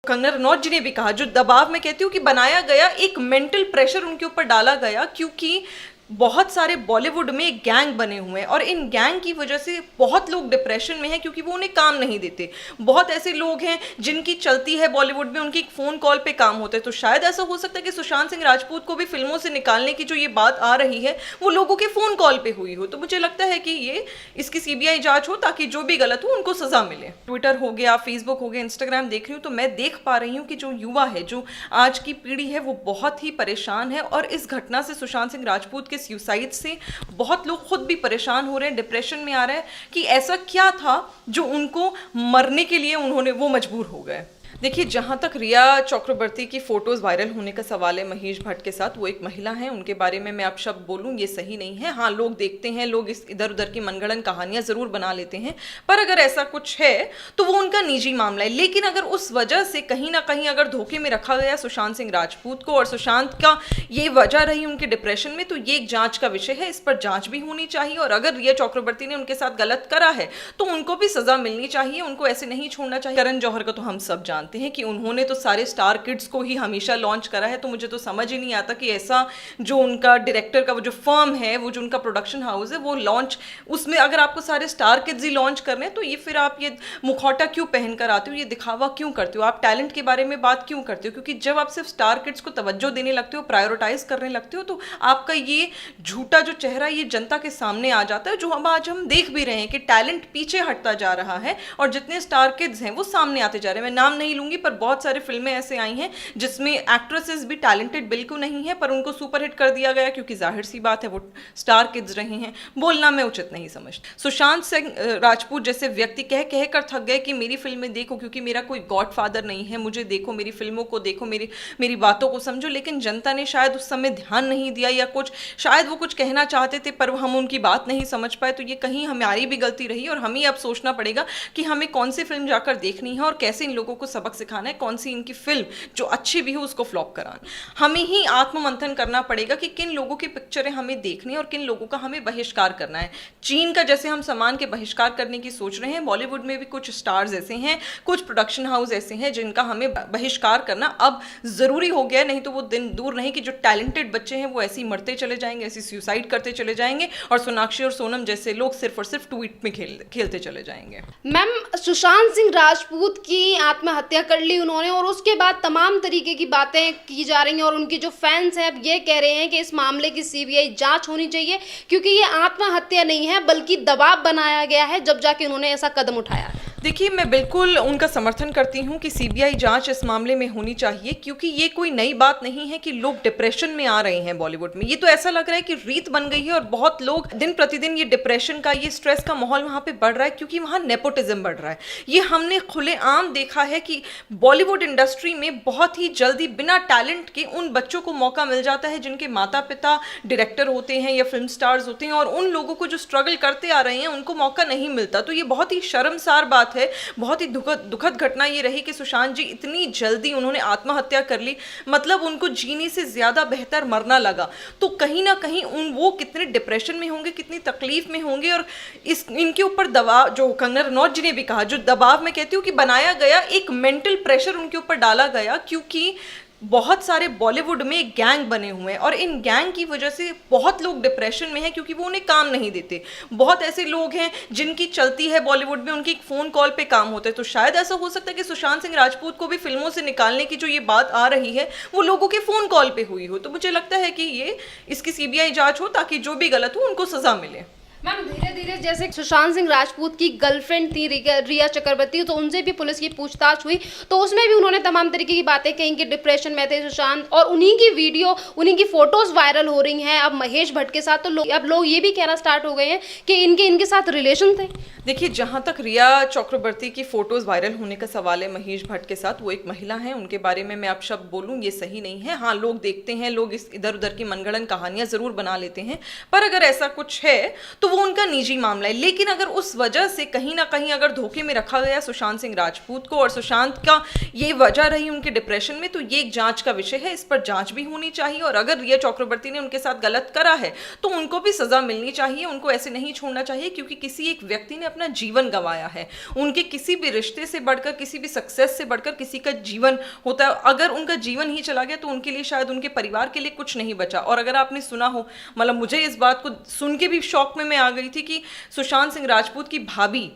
कंगना रनौत जी ने भी कहा, जो दबाव मैं कहती हूँ कि बनाया गया, एक मेंटल प्रेशर उनके ऊपर डाला गया, क्योंकि बहुत सारे बॉलीवुड में गैंग बने हुए हैं और इन गैंग की वजह से बहुत लोग डिप्रेशन में हैं क्योंकि वो उन्हें काम नहीं देते। बहुत ऐसे लोग हैं जिनकी चलती है बॉलीवुड में, उनकी फ़ोन कॉल पे काम होते हैं। तो शायद ऐसा हो सकता है कि सुशांत सिंह राजपूत को भी फिल्मों से निकालने की जो ये बात आ रही है वो लोगों के फ़ोन कॉल पे हुई हो। तो मुझे लगता है कि ये इसकी सीबीआई जांच हो ताकि जो भी गलत हो उनको सज़ा मिले। ट्विटर हो गया, फेसबुक हो गया, इंस्टाग्राम देख रही हूँ तो मैं देख पा रही हूँ कि जो युवा है, जो आज की पीढ़ी है, वो बहुत ही परेशान है। और इस घटना से, सुशांत सिंह राजपूत के सुसाइड से बहुत लोग खुद भी परेशान हो रहे हैं, डिप्रेशन में आ रहे हैं कि ऐसा क्या था जो उनको मरने के लिए वो मजबूर हो गए। देखिए, जहाँ तक रिया चक्रवर्ती की फ़ोटोज़ वायरल होने का सवाल है महेश भट्ट के साथ, वो एक महिला हैं, उनके बारे में मैं अब शब्द बोलूँ ये सही नहीं है। हाँ, लोग देखते हैं, लोग इस इधर उधर की मनगढ़ंत कहानियाँ ज़रूर बना लेते हैं, पर अगर ऐसा कुछ है तो वो उनका निजी मामला है। लेकिन अगर उस वजह से कहीं ना कहीं अगर धोखे में रखा गया सुशांत सिंह राजपूत को और सुशांत का ये वजह रही उनके डिप्रेशन में, तो ये एक जाँच का विषय है, इस पर जाँच भी होनी चाहिए। और अगर रिया चक्रवर्ती ने उनके साथ गलत करा है तो उनको भी सज़ा मिलनी चाहिए, उनको ऐसे नहीं छोड़ना चाहिए। करण जौहर का तो हम सब जानते हैं कि उन्होंने तो सारे स्टार किड्स को ही हमेशा लॉन्च करा है, तो मुझे तो समझ ही नहीं आता कि ऐसा जो उनका डायरेक्टर का वो जो फर्म है, वो जो उनका प्रोडक्शन हाउस है, वो लॉन्च, उसमें अगर आपको सारे स्टार किड्स ही लॉन्च करने हैं तो ये फिर आप ये मुखौटा क्यों पहन कर आते हो, ये दिखावा क्यों करते हो, आप टैलेंट के बारे में बात क्यों करते हो? क्योंकि जब आप सिर्फ स्टार किड्स को तवज्जो देने लगते हो, प्रायोरिटाइज करने लगते हो, तो आपका ये झूठा जो चेहरा ये जनता के सामने आ जाता है, जो आज हम देख भी रहे हैं कि टैलेंट पीछे हटता जा रहा है और जितने स्टार किड्स हैं वो सामने आते जा रहे हैं। मैं नाम नहीं लूंगी, पर बहुत सारी फिल्में ऐसे आई हैं जिसमें एक्ट्रेसेस भी टैलेंटेड बिल्कुल नहीं है, पर उनको सुपरहिट कर दिया गया क्योंकि जाहिर सी बात है वो स्टार किड्स रहे हैं। बोलना मैं उचित नहीं समझती। सुशांत सिंह राजपूत जैसे व्यक्ति कह कह कर थक गए कि मेरी फिल्में देखो, क्योंकि मेरा कोई गॉडफादर नहीं है, मुझे देखो, मेरी फिल्मों को देखो, मेरी बातों को समझो। लेकिन जनता ने शायद उस समय ध्यान नहीं दिया, या कुछ शायद वो कुछ कहना चाहते थे पर हम उनकी बात नहीं समझ पाए। तो ये कहीं हमारी भी गलती रही और हमें अब सोचना पड़ेगा कि हमें कौन सी फिल्म जाकर देखनी है और कैसे इन लोगों को सबक सिखाना है, कौन सी इनकी फिल्म जो अच्छी भी हो उसको फ्लॉप कराना। हमें ही आत्ममंथन करना पड़ेगा कि किन लोगों की पिक्चरें हमें देखनी है और किन लोगों का हमें बहिष्कार करना है। चीन का जैसे हम सामान के बहिष्कार करने की सोच रहे हैं, बॉलीवुड में भी कुछ स्टार्स ऐसे हैं, कुछ प्रोडक्शन हाउस ऐसे हैं जिनका हमें बहिष्कार करना अब जरूरी हो गया। नहीं तो वो दिन दूर नहीं कि जो टैलेंटेड बच्चे हैं वो ऐसे ही मरते चले जाएंगे, ऐसे सुसाइड करते चले जाएंगे और सोनाक्षी और सोनम जैसे लोग सिर्फ और सिर्फ ट्वीट में खेलते चले जाएंगे। मैम, सुशांत सिंह राजपूत की आत्महत्या कर ली उन्होंने और उसके बाद तमाम तरीके की बातें की जा रही हैं और उनकी जो फैंस हैं अब ये कह रहे हैं कि इस मामले की सीबीआई जांच होनी चाहिए, क्योंकि ये आत्महत्या नहीं है बल्कि दबाव बनाया गया है जब जाके उन्होंने ऐसा कदम उठाया। देखिए, मैं बिल्कुल उनका समर्थन करती हूँ कि सीबीआई जांच इस मामले में होनी चाहिए, क्योंकि ये कोई नई बात नहीं है कि लोग डिप्रेशन में आ रहे हैं बॉलीवुड में। ये तो ऐसा लग रहा है कि रीत बन गई है और बहुत लोग दिन प्रतिदिन ये डिप्रेशन का, ये स्ट्रेस का माहौल वहाँ पे बढ़ रहा है क्योंकि वहाँ नेपोटिज्म बढ़ रहा है। ये हमने खुलेआम देखा है कि बॉलीवुड इंडस्ट्री में बहुत ही जल्दी बिना टैलेंट के उन बच्चों को मौका मिल जाता है जिनके माता पिता डायरेक्टर होते हैं या फिल्म स्टार्स होते हैं, और उन लोगों को जो स्ट्रगल करते आ रहे हैं उनको मौका नहीं मिलता। तो ये बहुत ही शर्मसार बात है, बहुत ही दुखद घटना ये रही कि सुशांत जी इतनी जल्दी उन्होंने आत्महत्या कर ली, मतलब उनको जीने से ज्यादा बेहतर मरना लगा। तो कहीं ना कहीं वो कितने डिप्रेशन में होंगे, कितनी तकलीफ में होंगे। और इनके ऊपर दबाव, जो कंगना रनौत जी ने भी कहा, जो दबाव मैं कहती हूँ कि बनाया गया, एक मेंटल प्रेशर उनके ऊपर डाला गया, क्योंकि बहुत सारे बॉलीवुड में गैंग बने हुए हैं और इन गैंग की वजह से बहुत लोग डिप्रेशन में हैं क्योंकि वो उन्हें काम नहीं देते। बहुत ऐसे लोग हैं जिनकी चलती है बॉलीवुड में, उनकी फ़ोन कॉल पे काम होते हैं। तो शायद ऐसा हो सकता है कि सुशांत सिंह राजपूत को भी फिल्मों से निकालने की जो ये बात आ रही है वो लोगों के फ़ोन कॉल पे हुई हो। तो मुझे लगता है कि ये इसकी सीबीआई जांच हो ताकि जो भी गलत हो उनको सज़ा मिले। मैम, धीरे धीरे जैसे सुशांत सिंह राजपूत की गर्लफ्रेंड थी रिया चक्रवर्ती, तो उनसे भी पुलिस की पूछताछ हुई तो उसमें भी उन्होंने तमाम तरीके की बातें कही कि डिप्रेशन में थे सुशांत, और उन्हीं की वीडियो, उन्हीं की फोटोज वायरल हो रही हैं अब महेश भट्ट के साथ। तो अब लोग ये भी कहना स्टार्ट हो गए हैं कि इनके साथ रिलेशन थे। देखिए, जहाँ तक रिया चक्रवर्ती की फोटोज वायरल होने का सवाल है महेश भट्ट के साथ, वो एक महिला हैं, उनके बारे में मैं अब शब्द बोलूँ ये सही नहीं है। हाँ, लोग देखते हैं, लोग इस इधर उधर की मनगढ़ंत कहानियाँ ज़रूर बना लेते हैं, पर अगर ऐसा कुछ है तो तो वो उनका निजी मामला है। लेकिन अगर उस वजह से कहीं ना कहीं अगर धोखे में रखा गया सुशांत सिंह राजपूत को और सुशांत का ये वजह रही उनके डिप्रेशन में, तो ये एक जांच का विषय है, इस पर जांच भी होनी चाहिए। और अगर रिया चक्रवर्ती ने उनके साथ गलत करा है तो उनको भी सजा मिलनी चाहिए, उनको ऐसे नहीं छोड़ना चाहिए, क्योंकि किसी एक व्यक्ति ने अपना जीवन गंवाया है। उनके किसी भी रिश्ते से बढ़कर, किसी भी सक्सेस से बढ़कर किसी का जीवन होता है। अगर उनका जीवन ही चला गया तो उनके लिए, शायद उनके परिवार के लिए कुछ नहीं बचा। और अगर आपने सुना हो, मतलब मुझे इस बात को सुन के भी शौक में मैं आ गई थी कि सुशांत सिंह राजपूत की भाभी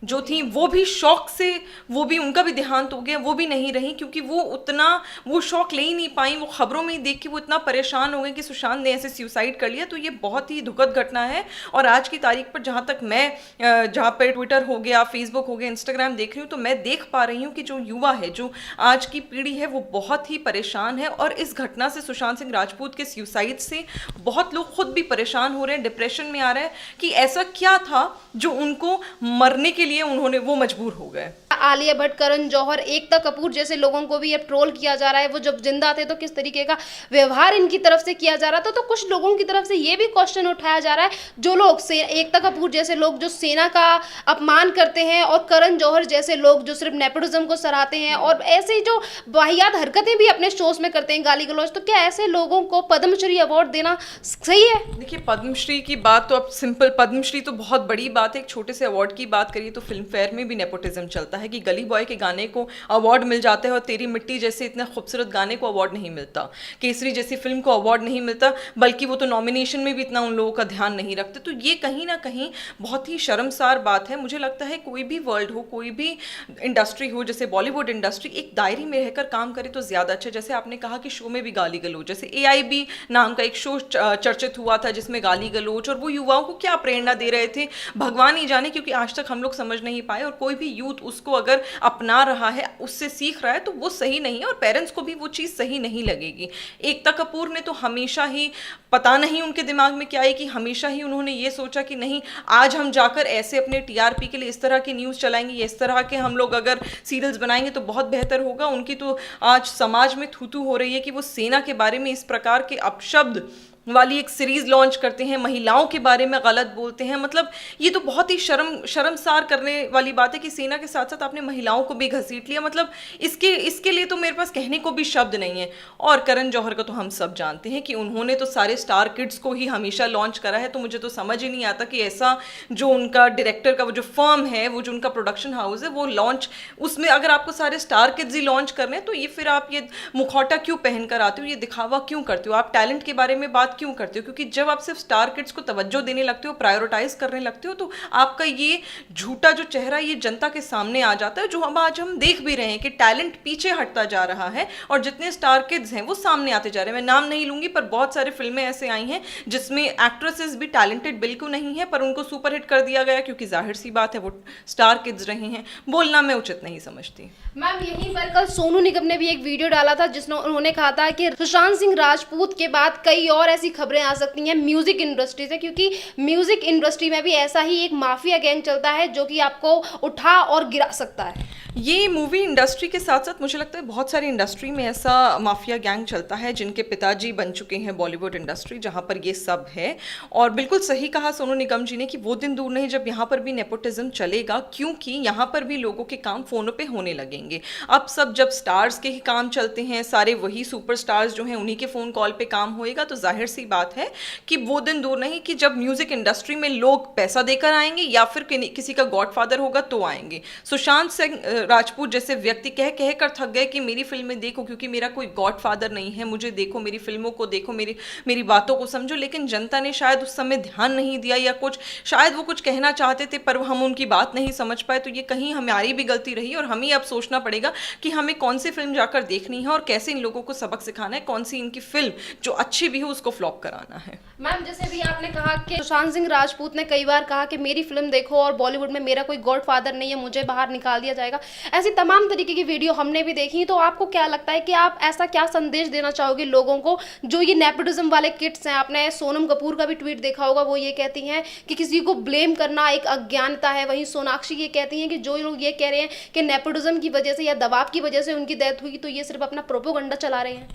जो थी वो भी शौक से, वो भी, उनका भी देहांत हो गया, वो भी नहीं रही, क्योंकि वो उतना वो शौक ले ही नहीं पाई। वो खबरों में ही देख के वो इतना परेशान हो गए कि सुशांत ने ऐसे सुसाइड कर लिया। तो ये बहुत ही दुखद घटना है। और आज की तारीख पर जहाँ तक मैं, जहाँ पर ट्विटर हो गया, फेसबुक हो गया, इंस्टाग्राम देख रही हूँ, तो मैं देख पा रही हूँ कि जो युवा है, जो आज की पीढ़ी है, वो बहुत ही परेशान है। और इस घटना से, सुशांत सिंह राजपूत के सुसाइड से बहुत लोग खुद भी परेशान हो रहे हैं, डिप्रेशन में आ रहे हैं कि ऐसा क्या था जो उनको मरने के लिए उन्होंने, वो मजबूर हो गए। आलिया भट्ट, करण जौहर, एकता कपूर जैसे लोगों को भी अब ट्रोल किया जा रहा है। वो जब जिंदा थे तो किस तरीके का व्यवहार इनकी तरफ से किया जा रहा था। तो कुछ लोगों की तरफ से ये भी क्वेश्चन उठाया जा रहा है, जो लोग एकता कपूर जैसे लोग जो सेना का अपमान करते हैं, और करण जौहर जैसे लोग जो सिर्फ नेपोटिज्म को सराहते हैं और ऐसे जो वाहियात हरकतें भी अपने शोज में करते हैं, गाली गलौज, तो क्या ऐसे लोगों को पद्मश्री अवार्ड देना सही है? देखिए, पद्मश्री की बात तो अब सिंपल, पद्मश्री तो बहुत बड़ी बात है। एक छोटे से अवार्ड की बात करिए तो फिल्म फेयर में भी नेपोटिज्म चलता है कि गली बॉय के गाने को अवार्ड मिल जाता है और तेरी मिट्टी जैसे इतने खूबसूरत गाने को अवार्ड नहीं मिलता, केसरी जैसी फिल्म को अवार्ड नहीं मिलता, बल्कि वो तो नॉमिनेशन में भी इतना उन लोगों का ध्यान नहीं रखते। तो ये कहीं ना कहीं बहुत ही शर्मसार बात है। मुझे लगता है कोई भी वर्ल्ड हो, कोई भी इंडस्ट्री हो, जैसे बॉलीवुड इंडस्ट्री, एक दायरे में रहकर काम करे तो ज़्यादा अच्छा। जैसे आपने कहा कि शो में भी गाली गलौज, जैसे AIB नाम का एक शो चर्चित हुआ था जिसमें गाली गलौज, और वो युवाओं को क्या प्रेरणा दे रहे थे भगवान ही जाने, क्योंकि आज तक हम लोग समझ नहीं पाए। और कोई भी यूथ उसको अगर अपना रहा है, उससे सीख रहा है, तो वो सही नहीं है और पेरेंट्स को भी वो चीज़ सही नहीं लगेगी। एकता कपूर ने तो हमेशा ही, पता नहीं उनके दिमाग में क्या है, कि हमेशा ही उन्होंने ये सोचा कि नहीं, आज हम जाकर ऐसे अपने TRP के लिए इस तरह की न्यूज़ चलाएंगे, इस तरह के हम लोग अगर सीरियल्स बनाएंगे तो बहुत बेहतर होगा। उनकी तो आज समाज में थू-थू हो रही है कि वो सेना के बारे में इस प्रकार के अपशब्द वाली एक सीरीज लॉन्च करते हैं, महिलाओं के बारे में गलत बोलते हैं। मतलब ये तो बहुत ही शर्मसार करने वाली बात है कि सेना के साथ साथ आपने महिलाओं को भी घसीट लिया। मतलब इसके लिए तो मेरे पास कहने को भी शब्द नहीं है। और करण जौहर का तो हम सब जानते हैं कि उन्होंने तो सारे स्टार किड्स को ही हमेशा लॉन्च करा है। तो मुझे तो समझ ही नहीं आता कि ऐसा जो उनका डायरेक्टर का वो जो फर्म है, वो जो उनका प्रोडक्शन हाउस है, वो लॉन्च, उसमें अगर आपको सारे स्टार किड्स ही लॉन्च करने हैं तो ये फिर आप ये मुखौटा क्यों पहन कर आते हो, ये दिखावा क्यों करते हो, आप टैलेंट के बारे में बात क्यों करते हो? क्योंकि जब आप सिर्फ स्टार किड्स को तवज्जो देने लगते हो, प्रायोरिटाइज करने लगते हो, तो आपका ये झूठा जो चेहरा ये जनता के सामने आ जाता है, जो हम आज हम देख भी रहे हैं कि टैलेंट पीछे हटता जा रहा है और जितने स्टार किड्स हैं वो सामने आते जा रहे हैं। मैं नाम नहीं लूंगी, पर बहुत सारी फिल्में ऐसे आई हैं जिसमें एक्ट्रेसेस भी टैलेंटेड बिल्कुल नहीं है, पर उनको सुपरहिट कर दिया गया क्योंकि जाहिर सी बात है वो स्टार किड्स रहे हैं। बोलना मैं उचित नहीं समझती। मैम, यहीं पर कल सोनू निगम ने भी एक वीडियो डाला था जिसमें उन्होंने कहा था कि सुशांत सिंह राजपूत के बाद कई और ऐसी खबरें आ सकती हैं म्यूजिक इंडस्ट्री से, क्योंकि म्यूजिक इंडस्ट्री में भी ऐसा ही एक माफिया गैंग चलता है जो कि आपको उठा और गिरा सकता है। ये मूवी इंडस्ट्री के साथ साथ मुझे लगता है बहुत सारी इंडस्ट्री में ऐसा माफिया गैंग चलता है जिनके पिताजी बन चुके हैं बॉलीवुड इंडस्ट्री, जहाँ पर ये सब है। और बिल्कुल सही कहा सोनू निगम जी ने कि वो दिन दूर नहीं जब यहाँ पर भी नेपोटिज्म चलेगा, क्योंकि यहाँ पर भी लोगों के काम फ़ोनों पे होने लगेंगे। अब सब जब स्टार्स के ही काम चलते हैं, सारे वही सुपर स्टार्स जो हैं उन्हीं के फ़ोन कॉल पे काम होएगा, तो जाहिर सी बात है कि वो दिन दूर नहीं कि जब म्यूज़िक इंडस्ट्री में लोग पैसा देकर आएंगे या फिर किसी का गॉडफादर होगा तो आएंगे। सुशांत सिंह राजपूत जैसे व्यक्ति कह कर थक गए कि मेरी फिल्में देखो, क्योंकि मेरा कोई गॉडफादर नहीं है, मुझे देखो, मेरी फिल्मों को देखो, मेरी बातों को समझो। लेकिन जनता ने शायद उस समय ध्यान नहीं दिया, या कुछ शायद वो कुछ कहना चाहते थे पर हम उनकी बात नहीं समझ पाए। तो ये कहीं हमारी भी गलती रही और हमें अब सोचना पड़ेगा कि हमें कौन सी फिल्म जाकर देखनी है और कैसे इन लोगों को सबक सिखाना है, कौन सी इनकी फिल्म जो अच्छी भी हो उसको फ्लॉप कराना है। मैम, जैसे भी आपने कहा कि सुशांत सिंह राजपूत ने कई बार कहा कि मेरी फिल्म देखो और बॉलीवुड में मेरा कोई गॉडफादर नहीं है, मुझे बाहर निकाल दिया जाएगा, ऐसी तमाम तरीके की वीडियो हमने भी देखी। तो आपको क्या लगता है कि आप ऐसा क्या संदेश देना चाहोगे लोगों को जो ये नेपोटिज्म वाले किड्स हैं? आपने सोनम कपूर का भी ट्वीट देखा होगा, वो ये कहती हैं कि किसी को ब्लेम करना एक अज्ञानता है। वहीं सोनाक्षी ये कहती हैं कि जो लोग ये कह रहे हैं कि नेपोटिज्म की वजह से या दबाव की वजह से उनकी डेथ हुई, तो ये सिर्फ अपना प्रोपोगंडा चला रहे हैं।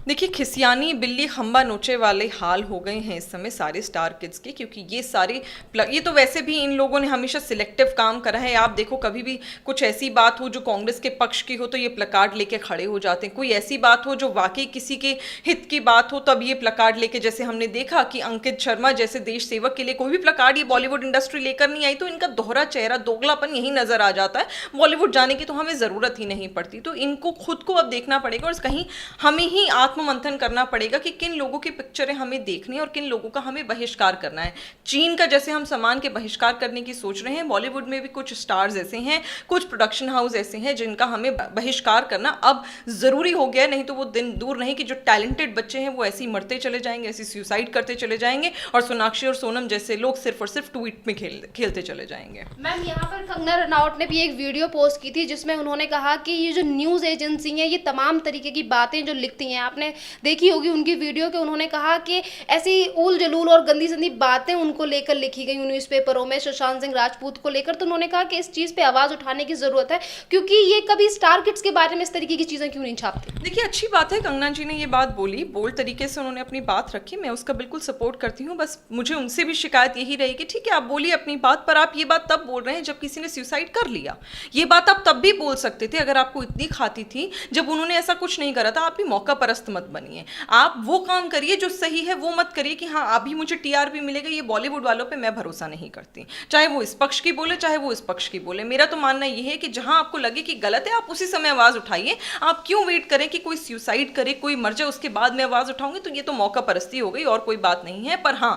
देखिए, खिसियानी बिल्ली खंबा नोचे वाले हाल हो गए हैं इस समय सारे स्टार किड्स के, क्योंकि ये तो वैसे भी इन लोगों ने हमेशा सिलेक्टिव काम करा है। आप देखो, कभी भी कुछ ऐसी बात हो जो कांग्रेस के पक्ष की हो तो ये प्लकार्ड लेके खड़े हो जाते हैं, कोई ऐसी बात हो जो वाकई किसी के हित की बात हो तब ये प्लकार्ड लेके, जैसे हमने देखा कि अंकित शर्मा जैसे देश सेवक के लिए कोई भी प्लकार्ड ये बॉलीवुड इंडस्ट्री लेकर नहीं आई, तो इनका दोहरा चेहरा, दोगलापन यही नजर आ जाता है। बॉलीवुड जाने की तो हमें जरूरत ही नहीं पड़ती। तो इनको खुद को अब देखना पड़ेगा और कहीं हमें ही आत्ममंथन करना पड़ेगा कि किन लोगों की पिक्चरें हमें देखनी है और किन लोगों का हमें बहिष्कार करना है। चीन का जैसे हम सामान के बहिष्कार करने की सोच रहे हैं, बॉलीवुड में भी कुछ स्टार्स ऐसे हैं, कुछ प्रोडक्शन हाउस ऐसे हैं जिनका हमें बहिष्कार करना अब जरूरी हो गया है। नहीं तो वो दिन दूर नहीं कि जो टैलेंटेड बच्चे हैं वो ऐसे ही मरते चले जाएंगे, ऐसे सुसाइड करते चले जाएंगे और सोनाक्षी और सोनम जैसे लोग सिर्फ और सिर्फ ट्वीट में खेलते चले जाएंगे। मैम, यहाँ पर कंगना रनौत ने भी एक वीडियो पोस्ट की थी जिसमें उन्होंने कहा कि ये जो न्यूज़ एजेंसी है ये तमाम तरीके की बातें जो लिखती हैं, आपने देखी होगी उनकी वीडियो के, उन्होंने कहा कि ऐसी ऊल जलूल और गंदी संदी बातें उनको लेकर लिखी गई न्यूज़पेपरों में सुशांत सिंह राजपूत को लेकर। तो उन्होंने कहा कि इस चीज़ पे आवाज़ उठाने की ज़रूरत है, क्योंकि ये कभी स्टार किड्स के बारे में इस तरीके की चीज़ें क्यों नहीं छापते। देखिए, अच्छी बात है कंगना जी ने ये बात बोली, बोल्ड तरीके से उन्होंने अपनी बात रखी, मैं उसका बिल्कुल सपोर्ट करती हूँ। बस मुझे उनसे भी शिकायत यही रही कि ठीक है, आप बोलिए अपनी बात, पर आप ये बात तब बोल रहे हैं जब किसी ने सुसाइड कर लिया। ये बात आप तब भी बोल सकते थे अगर आपको इतनी खाती थी। जब उन्होंने ऐसा कुछ नहीं करा था, आप भी मौका परस्त मत बनिए। आप वो काम करिए जो सही है, वो मत करिए कि हाँ अभी मुझे टीआरपी मिलेगा। ये बॉलीवुड वालों पे मैं भरोसा नहीं करती, चाहे वो इस पक्ष की बोले चाहे वो इस पक्ष की बोले। मेरा तो मानना ये है कि जहां आपको लगे कि गलत है आप उसी समय आवाज उठाइए। आप क्यों वेट करें कि कोई सुसाइड करे, कोई मर जाए, उसके बाद मैं आवाज उठाऊंगी? तो ये तो मौका परस्ती हो गई और कोई बात नहीं है। पर हाँ,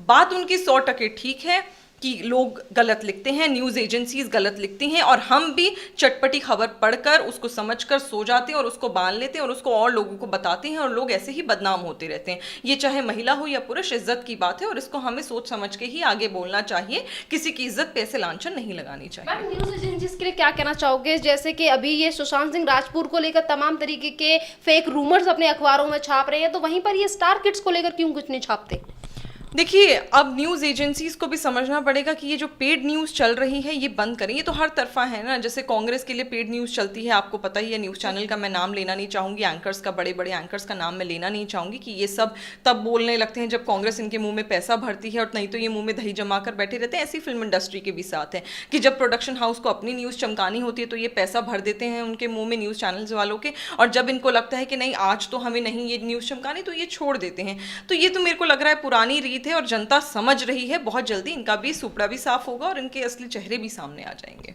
बात उनकी 100% ठीक है कि लोग गलत लिखते हैं, न्यूज़ एजेंसीज गलत लिखती हैं और हम भी चटपटी खबर पढ़कर उसको समझकर सो जाते हैं और उसको बांध लेते हैं और उसको और लोगों को बताते हैं और लोग ऐसे ही बदनाम होते रहते हैं। ये चाहे महिला हो या पुरुष, इज्जत की बात है और इसको हमें सोच समझ के ही आगे बोलना चाहिए। किसी की इज्जत पे ऐसे लांछन नहीं लगानी चाहिए। न्यूज़ एजेंसीज के लिए क्या कहना चाहोगे? जैसे कि अभी ये सुशांत सिंह राजपूत को लेकर तमाम तरीके के फेक रूमर्स अपने अखबारों में छाप रहे हैं, तो वहीं पर ये स्टार किड्स को लेकर क्यों कुछ नहीं छापते? देखिए, अब न्यूज़ एजेंसीज को भी समझना पड़ेगा कि ये जो पेड न्यूज़ चल रही है ये बंद करें। ये तो हर तरफा है ना, जैसे कांग्रेस के लिए पेड न्यूज़ चलती है, आपको पता ही है। न्यूज़ चैनल का मैं नाम लेना नहीं चाहूँगी, एंकर्स का, बड़े बड़े एंकर्स का नाम मैं लेना नहीं चाहूँगी कि ये सब तब बोलने लगते हैं जब कांग्रेस इनके मुंह में पैसा भरती है और नहीं तो ये मुंह में दही जमा कर बैठे रहते हैं। ऐसी फिल्म इंडस्ट्री के भी साथ है कि जब प्रोडक्शन हाउस को अपनी न्यूज़ चमकानी होती है तो ये पैसा भर देते हैं उनके मुँह में, न्यूज़ चैनल्स वालों के, और जब इनको लगता है कि नहीं आज तो हमें नहीं ये न्यूज़ चमकानी तो ये छोड़ देते हैं। तो ये तो मेरे को लग रहा है पुरानी रीत है और जनता समझ रही है। बहुत जल्दी इनका भी सुपड़ा भी साफ होगा और इनके असली चेहरे भी सामने आ जाएंगे।